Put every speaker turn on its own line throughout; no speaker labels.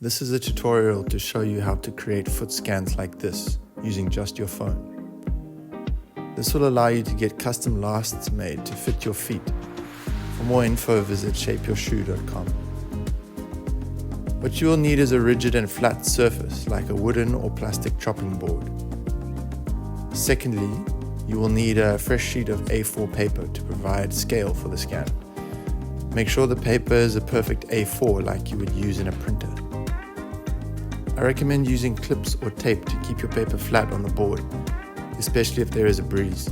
This is a tutorial to show you how to create foot scans like this using just your phone. This will allow you to get custom lasts made to fit your feet. For more info, visit shapeyourshoe.com. What you will need is a rigid and flat surface like a wooden or plastic chopping board. Secondly, you will need a fresh sheet of A4 paper to provide scale for the scan. Make sure the paper is a perfect A4 like you would use in a printer. I recommend using clips or tape to keep your paper flat on the board, especially if there is a breeze.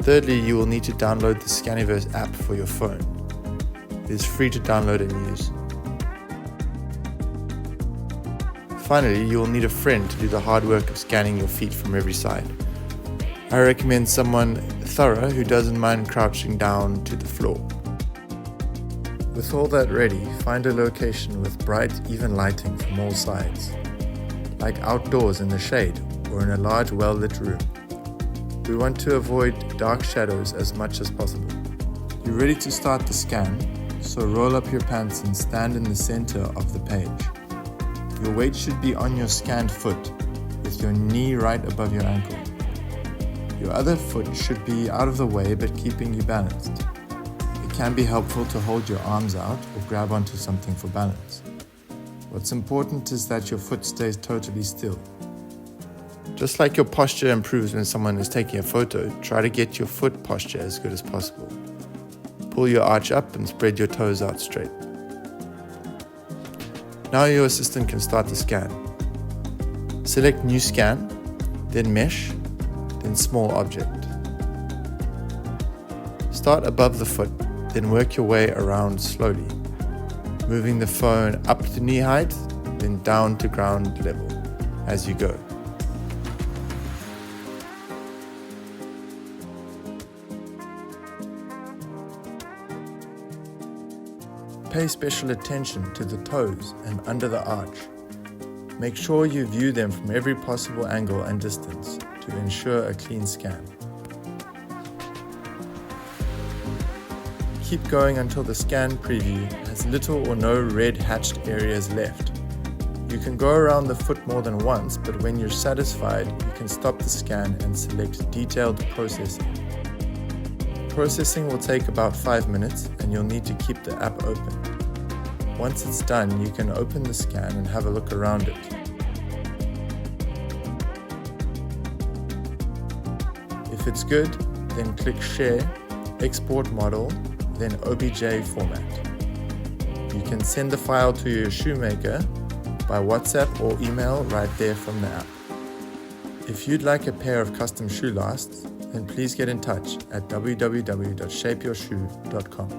Thirdly, you will need to download the Scaniverse app for your phone. It is free to download and use. Finally, you will need a friend to do the hard work of scanning your feet from every side. I recommend someone thorough who doesn't mind crouching down to the floor. With all that ready, find a location with bright, even lighting from all sides, like outdoors in the shade or in a large, well-lit room. We want to avoid dark shadows as much as possible. You're ready to start the scan, so roll up your pants and stand in the center of the page. Your weight should be on your scanned foot, with your knee right above your ankle. Your other foot should be out of the way but keeping you balanced. It can be helpful to hold your arms out or grab onto something for balance. What's important is that your foot stays totally still. Just like your posture improves when someone is taking a photo, try to get your foot posture as good as possible. Pull your arch up and spread your toes out straight. Now your assistant can start the scan. Select New Scan, then Mesh, then Small Object. Start above the foot, then work your way around slowly, moving the phone up to knee height, then down to ground level as you go. Pay special attention to the toes and under the arch. Make sure you view them from every possible angle and distance to ensure a clean scan. Keep going until the scan preview has little or no red hatched areas left. You can go around the foot more than once, but when you're satisfied, you can stop the scan and select Detailed Processing. Processing will take about 5 minutes and you'll need to keep the app open. Once it's done, you can open the scan and have a look around it. If it's good, then click Share, Export Model, then OBJ format. You can send the file to your shoemaker by WhatsApp or email right there from the app. If you'd like a pair of custom shoe lasts, then please get in touch at www.shapeyourshoe.com.